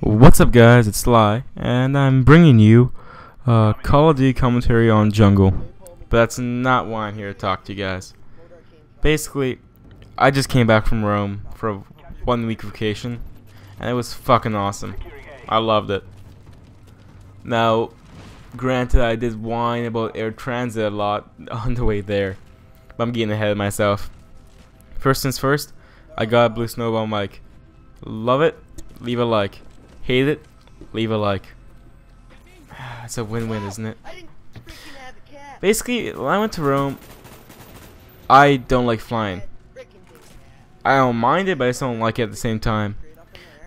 What's up, guys? It's Sly, and I'm bringing you Call of Duty commentary on Jungle. But that's not why I'm here to talk to you guys. Basically, I just came back from Rome for a 1-week vacation, and it was fucking awesome. I loved it. Now, granted, I did whine about air transit a lot on the way there, but I'm getting ahead of myself. First things first, I got a blue snowball mic. Love it, leave a like. Hate it, leave a like. It's a win-win, isn't it? Basically, when I went to Rome, I don't like flying. I don't mind it, but I just don't like it at the same time.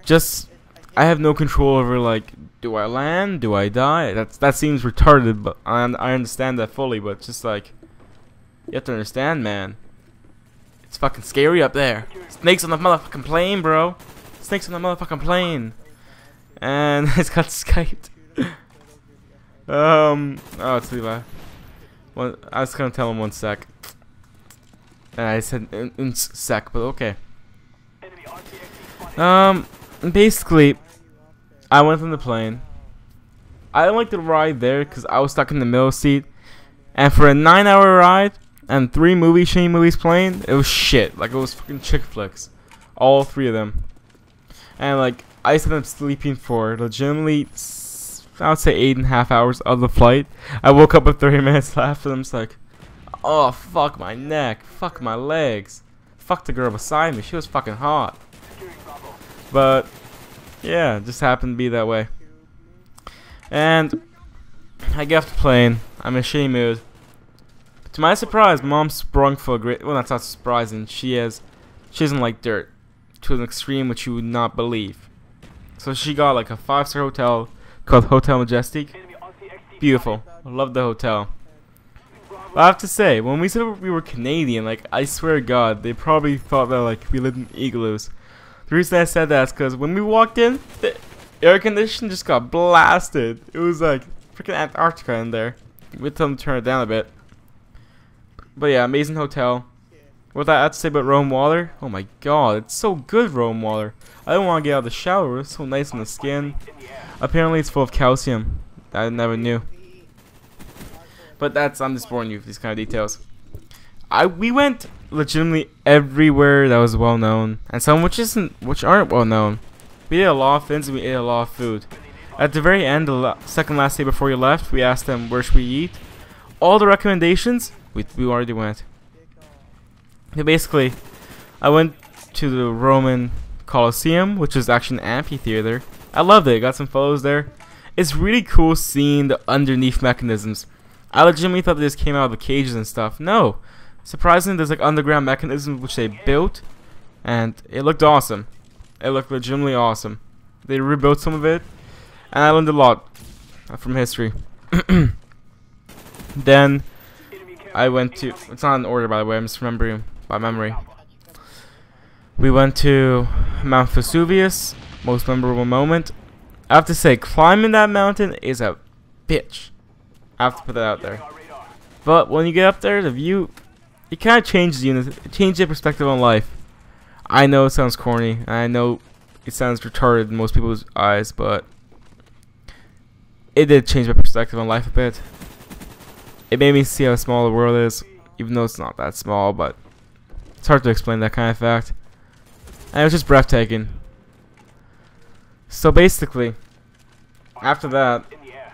Just, I have no control over, like, do I land? Do I die? That seems retarded, but I understand that fully, but just like, you have to understand, man. It's fucking scary up there. Snakes on the motherfucking plane, bro. Snakes on the motherfucking plane. And it's got Skyped. Oh, it's Levi. Well, I was gonna tell him 1 sec. And I said sec, but okay. Basically, I went on the plane. I didn't like the ride there because I was stuck in the middle seat. And for a 9-hour ride and 3 shitty movies playing, it was shit. Like, it was fucking chick flicks. All 3 of them. And like, I ended up sleeping for legitimately, I would say 8.5 hours of the flight. I woke up with 30 minutes left, and I'm just like, oh, fuck my neck, fuck my legs, fuck the girl beside me, she was fucking hot. But yeah, it just happened to be that way. And I get off the plane. I'm in a shitty mood. To my surprise, Mom sprung for a great. Well, that's not surprising. She doesn't like dirt to an extreme which you would not believe. So she got like a 5-star hotel called Hotel Majestic. Beautiful. Love the hotel. But I have to say, when we said we were Canadian, like, I swear to God, they probably thought that like we lived in igloos. The reason I said that is because when we walked in, the air condition just got blasted. It was like freaking Antarctica in there. We told them to turn it down a bit. But yeah, amazing hotel. What I have to say about Rome water? Oh my God, it's so good, Rome water. I don't want to get out of the shower. It's so nice on the skin. Apparently, it's full of calcium. I never knew. But I'm just boring you with these kind of details. We went legitimately everywhere that was well known, and some which aren't well known. We did a lot of things and we ate a lot of food. At the very end, the second last day before you left, we asked them where should we eat. All the recommendations we already went. Basically, I went to the Roman Colosseum, which is actually an amphitheater. I loved it. Got some photos there. It's really cool seeing the underneath mechanisms. I legitimately thought they just came out of the cages and stuff. No. Surprisingly, there's like underground mechanisms which they built, and it looked awesome. It looked legitimately awesome. They rebuilt some of it, and I learned a lot from history. Then I went to, it's not in order by the way, I'm just remembering by memory. We went to Mount Vesuvius, most memorable moment. I have to say, climbing that mountain is a bitch. I have to put that out there. But when you get up there, the view, it kind of changes you, it changes your perspective on life. I know it sounds corny, and I know it sounds retarded in most people's eyes, but it did change my perspective on life a bit. It made me see how small the world is, even though it's not that small, but it's hard to explain that kind of fact. And it was just breathtaking. So basically, after that,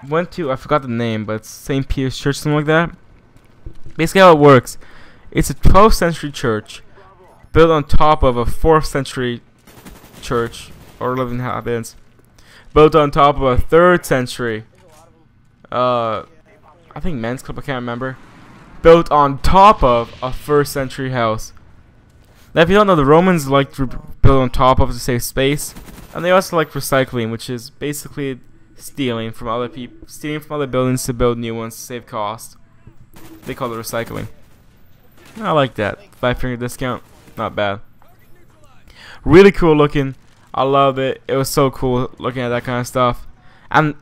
went to, I forgot the name, but it's St. Peter's Church, something like that. Basically how it works, it's a 12th century church built on top of a 4th century church, or 11 inhabitants, built on top of a 3rd century, I think men's club, I can't remember, built on top of a 1st century house. Now if you don't know, the Romans liked to build on top of to save space, and they also like recycling, which is basically stealing from other people, stealing from other buildings to build new ones to save cost. They call it recycling. I like that. 5-finger discount, not bad. Really cool looking. I love it. It was so cool looking at that kind of stuff. And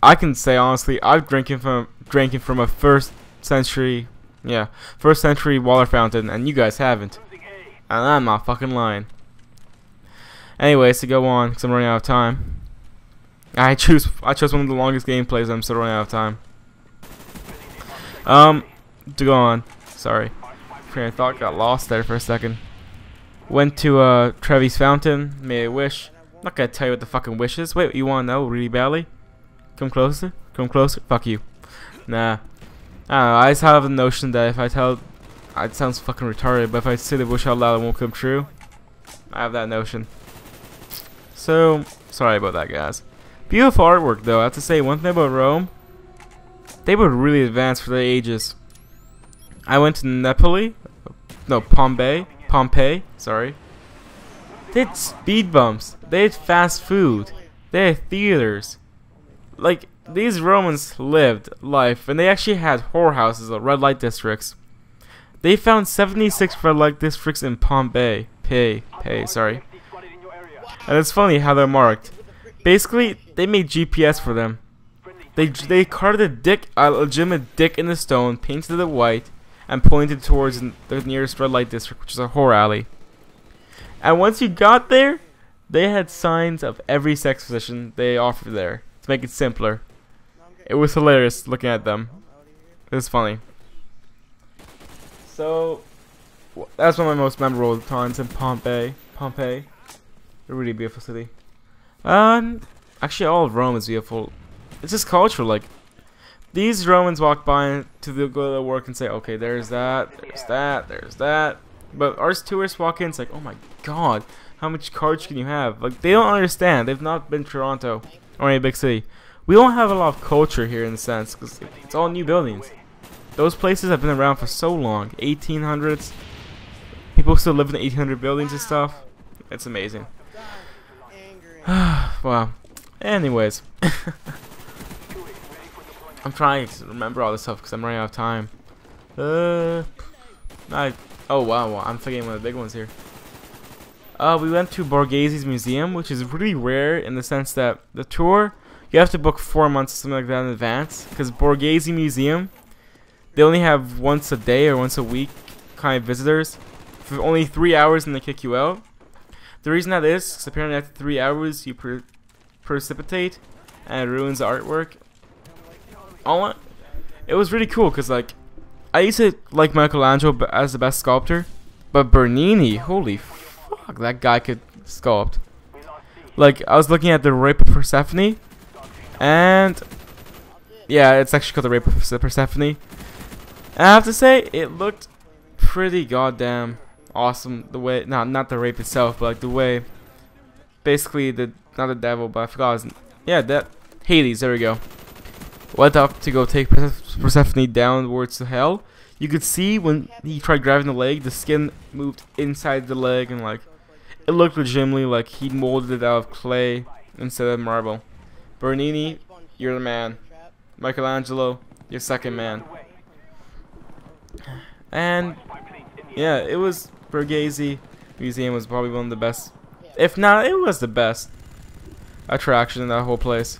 I can say honestly, I've drinking from a 1st century water fountain, and you guys haven't. And I'm not fucking lying. Anyways, to go on, because I'm running out of time. I chose one of the longest gameplays. I'm still running out of time. To go on. Sorry, train of thought got lost there for a second. Went to Trevi's Fountain. Made a wish. I'm not gonna tell you what the fucking wish is. Wait, you wanna know really badly? Come closer. Come closer. Fuck you. Nah. I don't know. I just have the notion that if I tell, it sounds fucking retarded, but if I say the wish out loud, it won't come true. I have that notion. So sorry about that, guys. Beautiful artwork, though. I have to say one thing about Rome. They were really advanced for their ages. I went to Pompeii, sorry. They had speed bumps. They had fast food. They had theaters. Like, these Romans lived life, and they actually had whorehouses or red light districts. They found 76 red light districts in Pompeii. Sorry. And it's funny how they're marked. Basically, they made GPS for them. They carved a legitimate dick in the stone, painted it white, and pointed towards the nearest red light district, which is a whore alley. And once you got there, they had signs of every sex position they offered there to make it simpler. It was hilarious looking at them. It was funny. So that's one of my most memorable times in Pompeii. A really beautiful city. Actually, all of Rome is beautiful. It's just culture. Like, these Romans walk by to go to their work and say, okay, there's that. But our tourists walk in, it's like, oh my god, how much cards can you have? Like, they don't understand. They've not been to Toronto or any big city. We don't have a lot of culture here in the sense, because it's all new buildings. Those places have been around for so long. 1800s. People still live in the 1800 buildings and stuff. It's amazing. Wow. Anyways. I'm trying to remember all this stuff because I'm running out of time. Oh wow, I'm forgetting one of the big ones here. We went to Borghese's museum, which is really rare in the sense that the tour, you have to book 4 months or something like that in advance, because Borghese Museum, they only have once a day or once a week kind of visitors for only 3 hours and they kick you out. The reason that is because apparently after 3 hours you precipitate and it ruins the artwork. It was really cool because, like, I used to like Michelangelo as the best sculptor, but Bernini, holy fuck, that guy could sculpt. Like, I was looking at the Rape of Persephone, and yeah, it's actually called the Rape of Persephone. And I have to say, it looked pretty goddamn awesome. The way, not the rape itself, but like the way, basically not the devil, but I forgot his, yeah, that Hades. There we go. Went up to go take Persephone downwards to hell. You could see when he tried grabbing the leg, the skin moved inside the leg, and like it looked legitimately like he molded it out of clay instead of marble. Bernini, you're the man. Michelangelo, you're second man. And yeah, it was Borghese Museum was probably one of the best, if not, it was the best attraction in that whole place.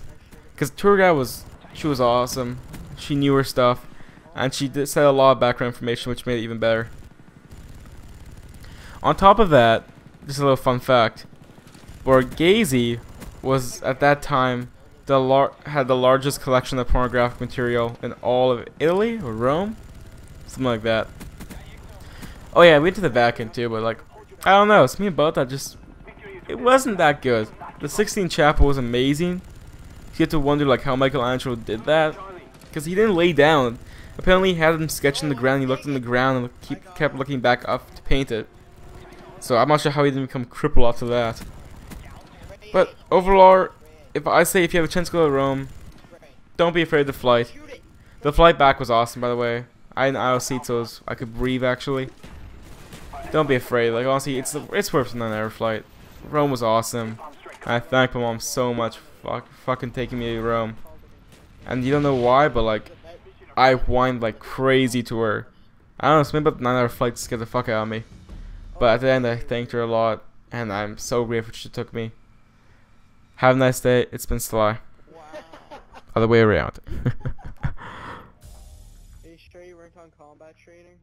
Cause the tour guide she was awesome. She knew her stuff, and she said a lot of background information, which made it even better. On top of that, just a little fun fact: Borghese was at that time had the largest collection of pornographic material in all of Italy or Rome, something like that. Oh yeah, we went to the Vatican too, but like, I don't know, something about that just, it wasn't that good. The Sistine Chapel was amazing. You have to wonder like how Michelangelo did that, because he didn't lay down. Apparently he had him sketching the ground. He looked in the ground and kept looking back up to paint it. So I'm not sure how he didn't become crippled after that. But overall, if you have a chance to go to Rome, don't be afraid of the flight. The flight back was awesome, by the way. I had an aisle seat, so I could breathe actually. Don't be afraid. Like, honestly, it's worth the 9-hour flight. Rome was awesome. I thank my mom so much for fucking taking me to Rome. And you don't know why, but like, I whined like crazy to her. I don't know, something about the 9-hour flight scared the fuck out of me. But at the end, I thanked her a lot, and I'm so grateful she took me. Have a nice day. It's been Sly. Other way around. Are you sure you weren't on combat training?